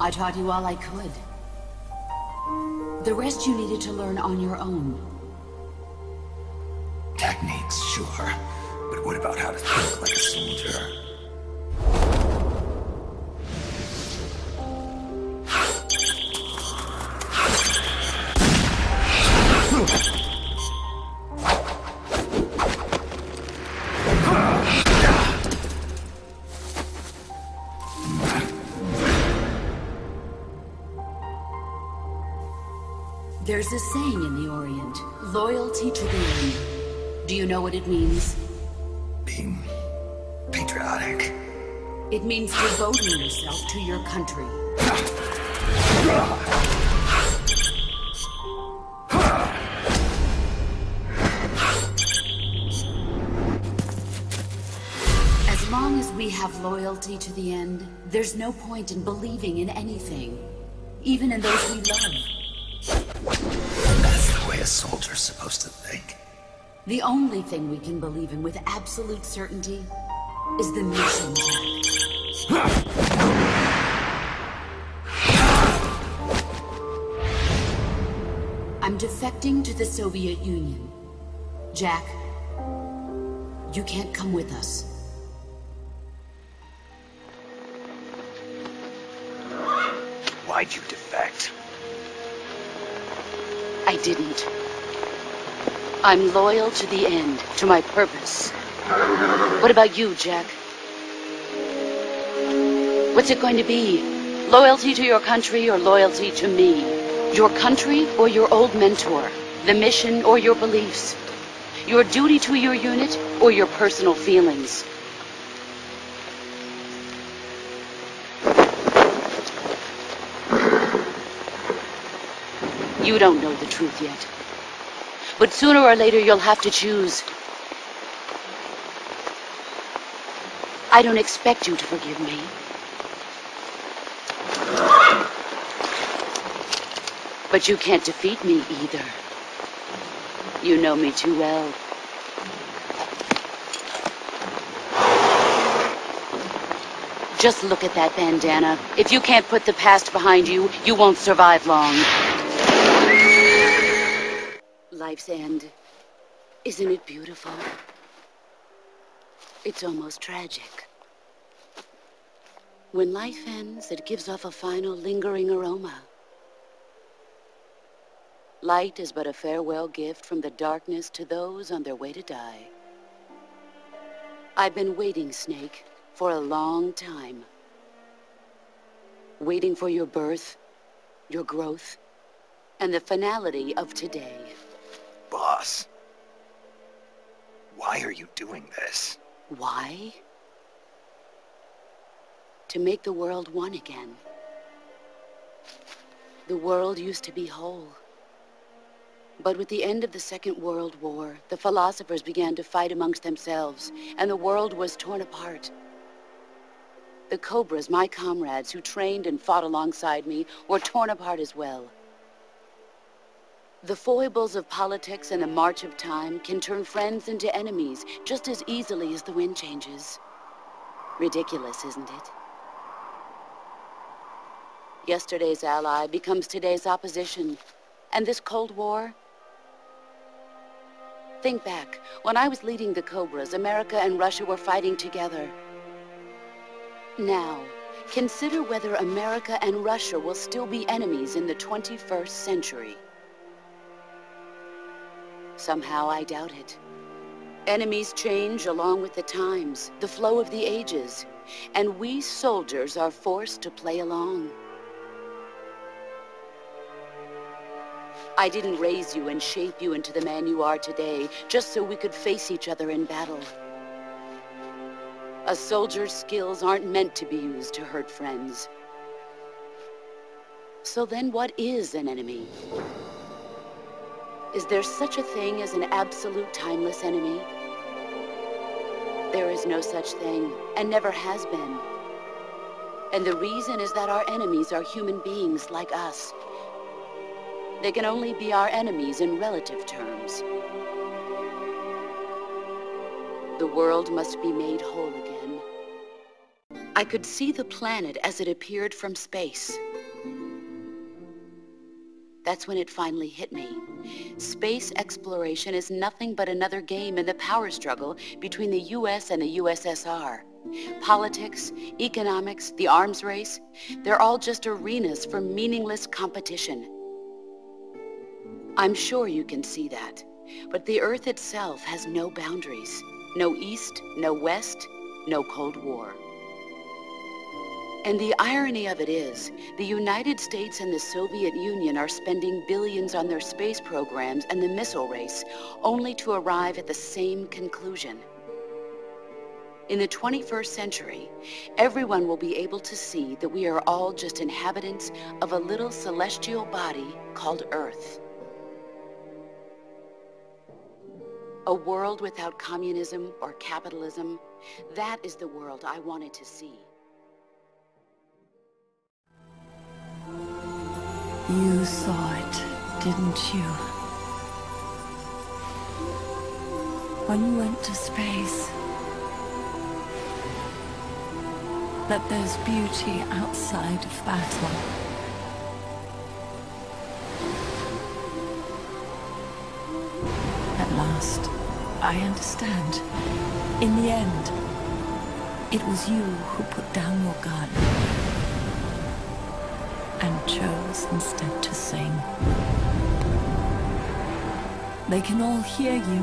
I taught you all I could. The rest you needed to learn on your own. Techniques, sure. But what about how to think like a soldier? There's a saying in the Orient, loyalty to the end. Do you know what it means? Being patriotic. It means devoting yourself to your country. As long as we have loyalty to the end, there's no point in believing in anything, even in those we love. That's the way a soldier's supposed to think. The only thing we can believe in with absolute certainty is the mission, Jack. I'm defecting to the Soviet Union. Jack, you can't come with us. Why'd you defect? I didn't. I'm loyal to the end, to my purpose. What about you, Jack? What's it going to be? Loyalty to your country or loyalty to me? Your country or your old mentor? The mission or your beliefs? Your duty to your unit or your personal feelings? You don't know the truth yet. But sooner or later you'll have to choose. I don't expect you to forgive me. But you can't defeat me either. You know me too well. Just look at that bandana. If you can't put the past behind you, you won't survive long. Life's end. Isn't it beautiful? It's almost tragic. When life ends, it gives off a final lingering aroma. Light is but a farewell gift from the darkness to those on their way to die. I've been waiting, Snake, for a long time. Waiting for your birth, your growth, and the finality of today. Boss, why are you doing this? Why? To make the world one again. The world used to be whole. But with the end of the Second World War, the philosophers began to fight amongst themselves, and the world was torn apart. The Cobras, my comrades who trained and fought alongside me, were torn apart as well. The foibles of politics and the march of time can turn friends into enemies just as easily as the wind changes. Ridiculous, isn't it? Yesterday's ally becomes today's opposition. And this Cold War? Think back. When I was leading the Cobras, America and Russia were fighting together. Now, consider whether America and Russia will still be enemies in the 21st century. Somehow I doubt it. Enemies change along with the times, the flow of the ages, and we soldiers are forced to play along. I didn't raise you and shape you into the man you are today just so we could face each other in battle. A soldier's skills aren't meant to be used to hurt friends. So then what is an enemy? Is there such a thing as an absolute timeless enemy? There is no such thing, and never has been. And the reason is that our enemies are human beings like us. They can only be our enemies in relative terms. The world must be made whole again. I could see the planet as it appeared from space. That's when it finally hit me. Space exploration is nothing but another game in the power struggle between the US and the USSR. Politics, economics, the arms race, they're all just arenas for meaningless competition. I'm sure you can see that, but the Earth itself has no boundaries. No East, no West, no Cold War. And the irony of it is, the United States and the Soviet Union are spending billions on their space programs and the missile race, only to arrive at the same conclusion. In the 21st century, everyone will be able to see that we are all just inhabitants of a little celestial body called Earth. A world without communism or capitalism, that is the world I wanted to see. You saw it, didn't you? When you went to space, that there's beauty outside of battle. At last, I understand. In the end, it was you who put down your gun and chose instead to sing. They can all hear you.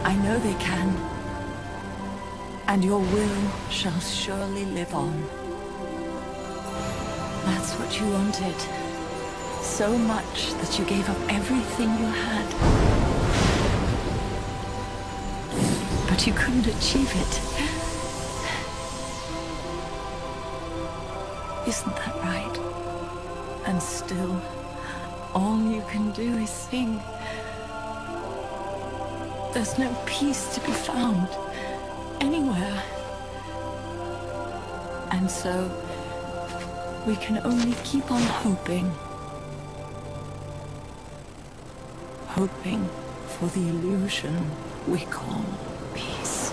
I know they can. And your will shall surely live on. That's what you wanted. So much that you gave up everything you had. But you couldn't achieve it. Isn't that right? And still, all you can do is sing. There's no peace to be found anywhere. And so, we can only keep on hoping. Hoping for the illusion we call peace.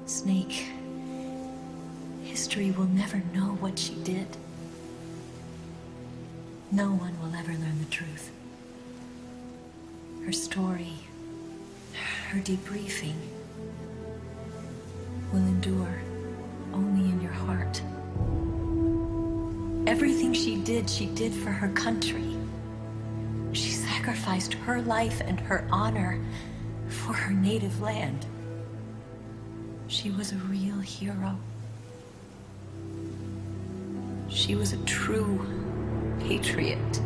Snake, history will never know what she did. No one will ever learn the truth. Her story, her debriefing, will endure only in your heart. Everything she did for her country. She sacrificed her life and her honor for her native land. She was a real hero. She was a true patriot.